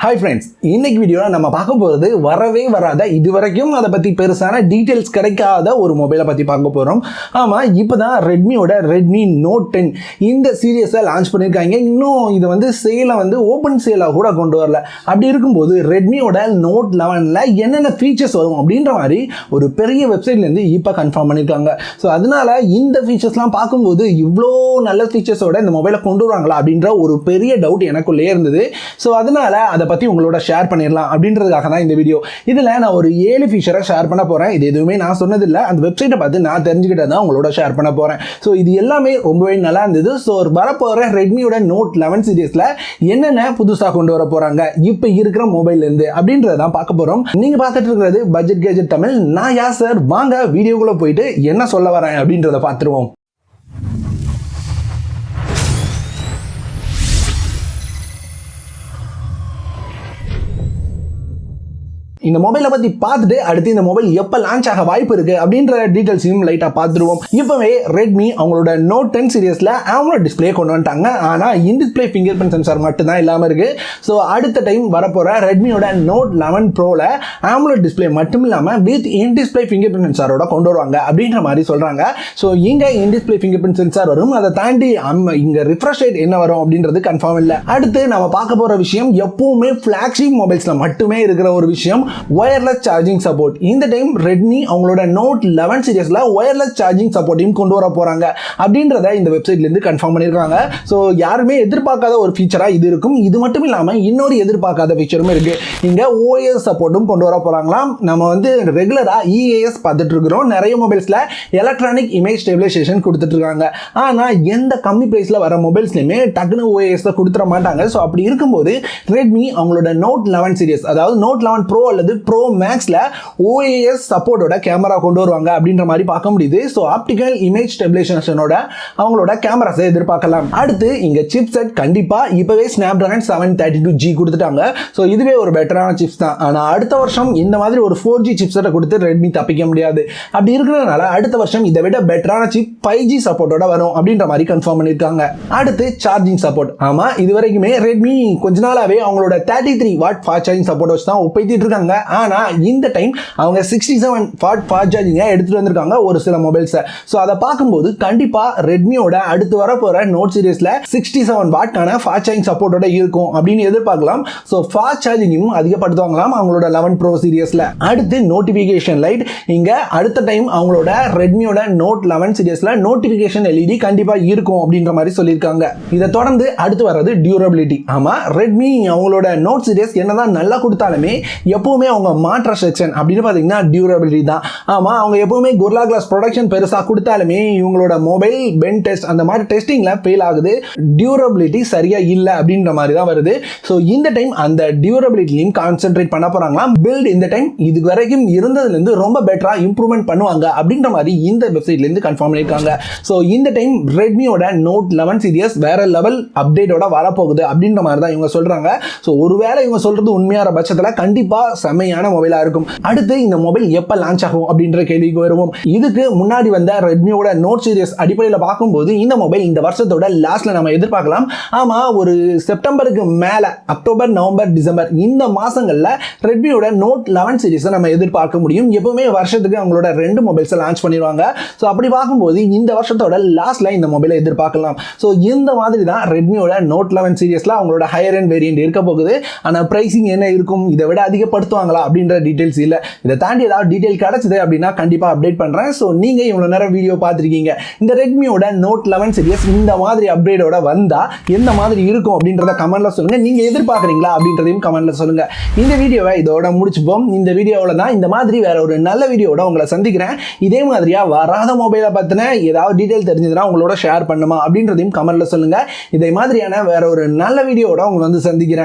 Hi friends, இன்னைக்கு வீடியோல நம்ம பார்க்க போறது வரவே வராத இதுவரைக்கும் அதை பத்தி பெருசான டீடைல்ஸ் கிடைக்காத ஒரு மொபைலை பத்தி பார்க்க போறோம். ஆமா, இப்பதான் ரெட்மியோட Redmi Note 10 இந்த சீரியஸை லான்ச் பண்ணிருக்காங்க. இன்னும் இது வந்து சேலை வந்து ஓபன் சேலா கூட கொண்டு வரல. அப்படி இருக்கும்போது ரெட்மியோட Note 11ல என்னென்ன ஃபீச்சர்ஸ் வரும் அப்படின்ற மாதிரி ஒரு பெரிய வெப்சைட்ல இருந்து இப்ப கன்ஃபார்ம் பண்ணிருக்காங்க. ஸோ அதனால இந்த ஃபீச்சர்ஸ்லாம் பார்க்கும்போது இவ்வளோ நல்ல ஃபீச்சர்ஸோட இந்த மொபைலை கொண்டு வருவாங்களா அப்படின்ற ஒரு பெரிய டவுட் எனக்குள்ளே இருந்தது. ஸோ அதனால அதை பற்றி உங்களோட ஷேர் பண்ணிடலாம் அப்படின்றதுக்காக தான் இந்த வீடியோ. இதில் நான் ஒரு 7 ஃபீச்சரை ஷேர் பண்ண போகிறேன். இது எதுவுமே நான் சொன்னதில்லை, அந்த வெப்சைட்டை பார்த்து நான் தெரிஞ்சுக்கிட்டே தான் உங்களோட ஷேர் பண்ண போகிறேன். ஸோ இது எல்லாமே ரொம்பவே நல்லா இருந்தது. ஸோ வரப்போகிற ரெட்மியோட Note 11 சீரியஸில் என்னென்ன புதுசாக கொண்டு வர போகிறாங்க இப்போ இருக்கிற மொபைல்லேருந்து அப்படின்றத தான் பார்க்க போகிறோம். நீங்கள் பார்த்துட்டு இருக்கிறது பட்ஜெட் கேஜெட் தமிழ். நான் யார் சார், வாங்க வீடியோக்குள்ளே போயிட்டு என்ன சொல்ல வரேன் அப்படின்றத பார்த்துருவோம். இந்த மொபைலை பற்றி பார்த்துட்டு அடுத்து இந்த மொபைல் எப்போ லான்ச் ஆக வாய்ப்பு இருக்கு அப்படின்ற டீட்டெயில்ஸையும் லைட்டாக பார்த்துருவோம். இப்போவே ரெட்மி அவங்களோட Note 10 சீரியஸில் AMOLED டிஸ்பிளே கொண்டு வந்துட்டாங்க. ஆனால் in display finger print sensor மட்டும்தான் இல்லாமல் இருக்கு. ஸோ அடுத்த டைம் வரப்போகிற ரெட்மியோட Note 11 ப்ரோவில் AMOLED டிஸ்பிளே மட்டும் இல்லாமல் with in display finger print சென்சாரோட கொண்டு வருவாங்க அப்படின்ற மாதிரி சொல்கிறாங்க. ஸோ இங்கே in display finger print sensor வரும். அதை தாண்டி இங்கே ரிஃப்ரெஷ் ரேட் என்ன வரும் அப்படின்றது கன்ஃபார்ம் இல்லை. அடுத்து நம்ம பார்க்க போகிற விஷயம் எப்பவுமே ஃப்ளாக்ஷிப் மொபைல்ஸில் மட்டுமே இருக்கிற ஒரு விஷயம், வயர்லெஸ் சார்ஜிங் சப்போர்ட். இந்த டைம் ரெட்மி அவங்களோட Note 11 சீரியஸ்ல வயர்லெஸ் சார்ஜிங் சப்போர்ட்டையும் கொண்டு வர போறாங்க அப்படின்றத இந்த வெப்சைட்ல இருந்து கன்ஃபார்ம் பண்ணிருக்காங்க. ஸோ யாருமே எதிர்பார்க்காத ஒரு ஃபீச்சரா இது இருக்கும். இது மட்டும் இல்லாம இன்னொரு எதிர்பார்க்காத ஃபீச்சரும் இருக்கு. இங்க OAS சப்போர்ட்டும் கொண்டு வர போறாங்களாம். நம்ம வந்து ரெகுலரா EAS பார்த்துட்டு இருக்கிறோம். நிறைய மொபைல்ஸ்ல எலக்ட்ரானிக் இமேஜ் ஸ்டெபிலைசேஷன் கொடுத்துட்டு இருக்காங்க. ஆனா எந்த கம்மி பிரைஸ்ல வர மொபைல்ஸ்லயுமே டக்குனு OAS கொடுத்துட மாட்டாங்க. ஸோ அப்படி இருக்கும்போது ரெட்மி அவங்களோட Note 11 சீரியஸ், அதாவது Note 11 Pro அல்லது Pro Maxல OAS சப்போர்ட்டோட கேமரா கொண்டு வருவாங்க அப்படின்ற மாதிரி பார்க்க முடியுது. ஸோ ஆப்டிகல் இமேஜ் ஸ்டெபிலைசேஷனோட அவங்களோட கேமராஸை எதிர்பார்க்கலாம். அடுத்து இங்க சிப் செட் கண்டிப்பா இப்பவே Snapdragon 732G கொடுத்துட்டாங்க. ஸோ இதுவே ஒரு பெட்டரான சிப்ஸ் தான். ஆனால் அடுத்த வருஷம் இந்த மாதிரி ஒரு 4G சிப் செட்டை கொடுத்து ரெட்மி தப்பிக்க முடியாது. அப்படி இருக்கிறதுனால அடுத்த வருஷம் இதை விட பெட்டரான சிப் 5G சப்போர்ட்டோட வரும் அப்படின்ற மாதிரி கன்ஃபார்ம் பண்ணியிருக்காங்க. அடுத்து சார்ஜிங் சப்போர்ட். ஆமா, இது வரைக்குமே ரெட்மி கொஞ்ச நாளாவே அவங்களோட 33 வாட் ஃபாஸ்ட் சார்ஜிங் சப்போர்ட் வச்சு தான் ஒப்பைத்திட்டு இருக்காங்க. ஆனா இந்த டைம் அவங்க 67 வாட் ஃபாஸ்ட் சார்ஜிங்கை எடுத்துட்டு வந்திருக்காங்க ஒரு சில மொபைல்ஸை. ஸோ அதை பார்க்கும்போது கண்டிப்பா ரெட்மியோட அடுத்து வரப்போற நோட் சீரிஸ்ல 67 வாட்கான ஃபாஸ்ட் சார்ஜிங் சப்போர்ட்டோட இருக்கும் அப்படின்னு எதிர்பார்க்கலாம். ஸோ ஃபாஸ்ட் சார்ஜிங்கும் அதிகப்படுத்துவாங்களாம் அவங்களோட 11 ப்ரோ சீரியஸ்ல. அடுத்து நோட்டிபிகேஷன் லைட். இங்க அடுத்த டைம் அவங்களோட ரெட்மியோட Note 11 சீரியஸ்ல நோட்டிபிகேஷன் LED கண்டிப்பா இருக்கும் அப்படின்ற மாதிரி சொல்லியிருக்காங்க. இதை தொடர்ந்து அடுத்து வர்றது டியூரபிலிட்டி. ஆமா, ரெட்மி அவங்களோட நோட் சீரியஸ் என்னதான் நல்லா கொடுத்தாலுமே எப்பவுமே அவங்க மாற்ற செக்ஷன் அப்படின்னு பார்த்தீங்கன்னா டியூரபிலிட்டி தான். ஆமாம், அவங்க எப்பவுமே கொரில்லா கிளாஸ் ப்ரொடக்ஷன் பெருசாக கொடுத்தாலுமே இவங்களோட மொபைல் பென் டெஸ்ட் அந்த மாதிரி டெஸ்டிங்கில் ஃபெயில் ஆகுது. டியூரபிலிட்டி சரியாக இல்லை அப்படின்ற மாதிரி தான் வருது. ஸோ இந்த டைம் அந்த டியூரபிலிட்டிலையும் கான்சென்ட்ரேட் பண்ண போகிறாங்களாம். பில்ட் இந்த டைம் இது வரைக்கும் இருந்ததுலேருந்து ரொம்ப பெட்டராக இம்ப்ரூவ்மெண்ட் பண்ணுவாங்க அப்படின்ற மாதிரி இந்த வெப்சைட்லேருந்து கன்ஃபார்ம் பண்ணியிருக்காங்க. ஸோ இந்த டைம் ரெட்மியோட Note 11 சீரியஸ் வேற லெவல் அப்டேட்டோட வரப்போகுது அப்படின்ற மாதிரி தான் இவங்க சொல்கிறாங்க. ஸோ ஒருவேளை இவங்க சொல்கிறது உண்மையான பட்சத்தில் கண்டிப்பாக செம்மையான மொபைலா இருக்கும். அடுத்து இந்த மொபைல் எப்ப லான்ச் ஆகும் அப்படின்ற கேள்விக்கு வருவோம். இதுக்கு முன்னாடி வந்த ரெட்மியோட Note சீரிஸ் அடிப்படையில் பார்க்கும்போது இந்த மொபைல் இந்த வருஷத்தோட லாஸ்ட்ல நம்ம எதிர்பார்க்கலாம். ஆமா, ஒரு செப்டம்பருக்கு மேல அக்டோபர், நவம்பர், டிசம்பர் இந்த மாசங்கள்ல ரெட்மியோட Note 11 சீரிஸை நம்ம எதிர்பார்க்க முடியும். எப்பவுமே வருஷத்துக்கு அவங்களோட 2 மொபைல்ஸை லான்ச் பண்ணிடுவாங்க. ஸோ அப்படி பார்க்கும்போது இந்த வருஷத்தோட லாஸ்ட்ல இந்த மொபைலை எதிர்பார்க்கலாம். ஸோ இந்த மாதிரி தான் ரெட்மியோட Note 11 சீரிஸ்ல அவங்களோட ஹையர் எண்ட் வேரியன்ட் இருக்க போகுது. ஆனால் பிரைசிங் என்ன இருக்கும், இதை விட அதிகப்படுத்துவாங்களா அப்படின்ற டீடைல்ஸ் இல்லை. இதை தாண்டி ஏதாவது டீடைல் கிடைச்சது அப்படின்னா கண்டிப்பாக அப்டேட் பண்ணுறேன். ஸோ நீங்கள் இவ்வளோ நேரம் வீடியோ பார்த்துருக்கீங்க. இந்த ரெட்மியோட Note 11 சீரிஸ் இந்த மாதிரி அப்டேட்டோட வந்தால் எந்த மாதிரி இருக்கும் அப்படின்றத கமெண்ட்ல சொல்லுங்கள். நீங்கள் எதிர்பார்க்குறீங்களா அப்படின்றதையும் கமெண்ட்ல சொல்லுங்கள். இந்த வீடியோவை இதோட முடிச்சுப்போம். இந்த வீடியோவில் தான் இந்த மாதிரி வேற ஒரு நல்ல வீடியோட உங்களை சந்திக்கிறேன். இதே மாதிரியா வராத மொபைலை பற்றின ஏதாவது டீடைல் தெரிஞ்சதுன்னா உங்களோட ஷேர் பண்ணுமா அப்படின்றதையும் கமெண்ட்ல சொல்லுங்கள். இதே மாதிரியான வேற ஒரு நல்ல வீடியோட உங்களை வந்து சந்திக்கிறேன்.